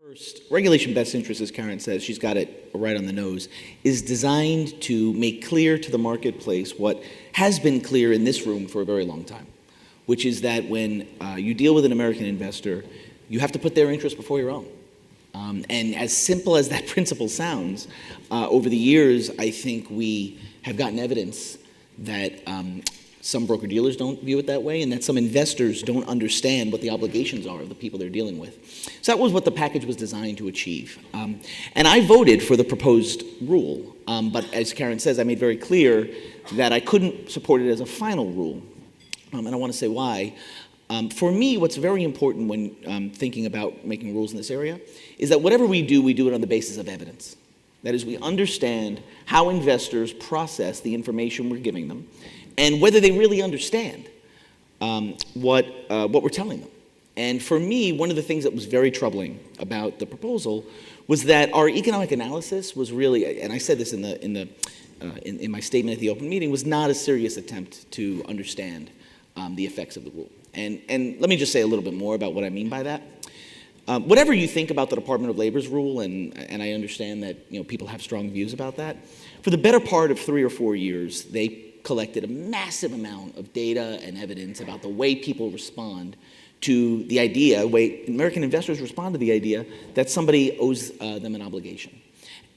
First, regulation best interest, as Karen says, she's got it right on the nose, is designed to make clear to the marketplace what has been clear in this room for a very long time, which is that when you deal with an American investor, you have to put their interest before your own. And as simple as that principle sounds, over the years, I think we have gotten evidence that some broker-dealers don't view it that way, and that some investors don't understand what the obligations are of the people they're dealing with. So that was what the package was designed to achieve. And I voted for the proposed rule, but as Karen says, I made very clear that I couldn't support it as a final rule. And I want to say why. For me, what's very important when thinking about making rules in this area is that whatever we do it on the basis of evidence. That is, we understand how investors process the information we're giving them and whether they really understand what we're telling them. And for me, one of the things that was very troubling about the proposal was that our economic analysis was really, and I said this in my statement at the open meeting, was not a serious attempt to understand the effects of the rule. And let me just say a little bit more about what I mean by that. Whatever you think about the Department of Labor's rule, and I understand that people have strong views about that, for the better part of 3 or 4 years, they collected a massive amount of data and evidence about the way people respond to the idea, the way American investors respond to the idea that somebody owes them an obligation.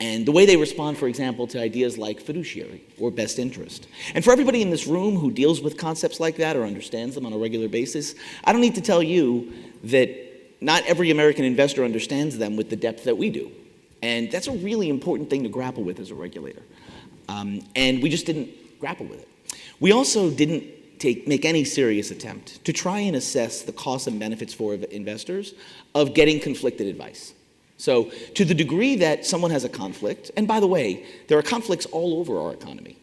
And the way they respond, for example, to ideas like fiduciary or best interest. And for everybody in this room who deals with concepts like that or understands them on a regular basis, I don't need to tell you that not every American investor understands them with the depth that we do. And that's a really important thing to grapple with as a regulator. And we just didn't grapple with it. We also didn't make any serious attempt to try and assess the costs and benefits for investors of getting conflicted advice. So to the degree that someone has a conflict, and by the way, there are conflicts all over our economy.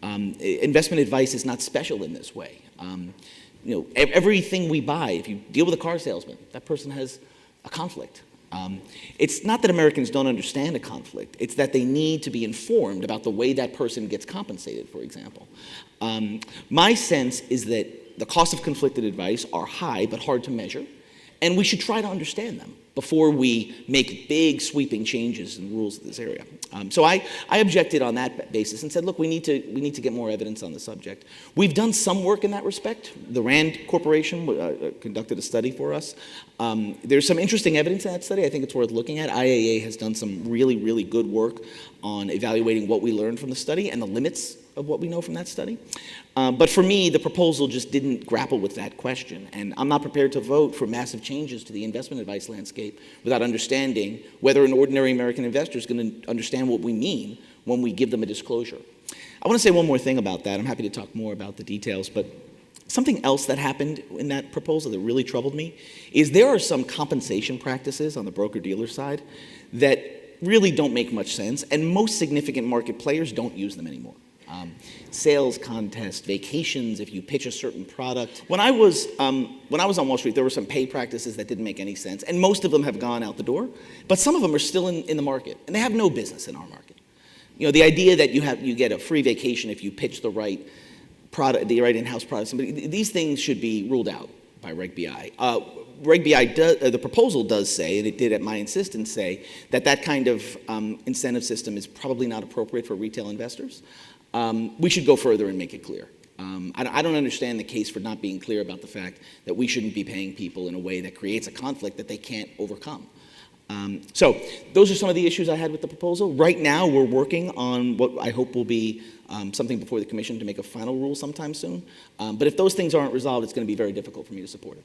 Investment advice is not special in this way. Everything we buy, if you deal with a car salesman, that person has a conflict. It's not that Americans don't understand a conflict, it's that they need to be informed about the way that person gets compensated, for example. My sense is that the costs of conflicted advice are high but hard to measure, and we should try to understand them before we make big sweeping changes in rules in this area. So I objected on that basis and said, look, we need to get more evidence on the subject. We've done some work in that respect. The RAND Corporation conducted a study for us. There's some interesting evidence in that study. I think it's worth looking at. IAA has done some really, really good work on evaluating what we learned from the study and the limits of what we know from that study. But for me, the proposal just didn't grapple with that question. And I'm not prepared to vote for massive changes to the investment advice landscape without understanding whether an ordinary American investor is going to understand what we mean when we give them a disclosure. I want to say one more thing about that. I'm happy to talk more about the details, but something else that happened in that proposal that really troubled me is there are some compensation practices on the broker-dealer side that really don't make much sense, and most significant market players don't use them anymore. Sales contests, vacations, if you pitch a certain product. When I was on Wall Street, there were some pay practices that didn't make any sense, and most of them have gone out the door, but some of them are still in the market, and they have no business in our market. The idea that you get a free vacation if you pitch the right product, the right in-house product, these things should be ruled out by Reg BI. Reg BI, the proposal does say, and it did at my insistence say, that kind of incentive system is probably not appropriate for retail investors. We should go further and make it clear. I don't understand the case for not being clear about the fact that we shouldn't be paying people in a way that creates a conflict that they can't overcome. So those are some of the issues I had with the proposal. Right now, we're working on what I hope will be something before the Commission to make a final rule sometime soon. But if those things aren't resolved, it's going to be very difficult for me to support it.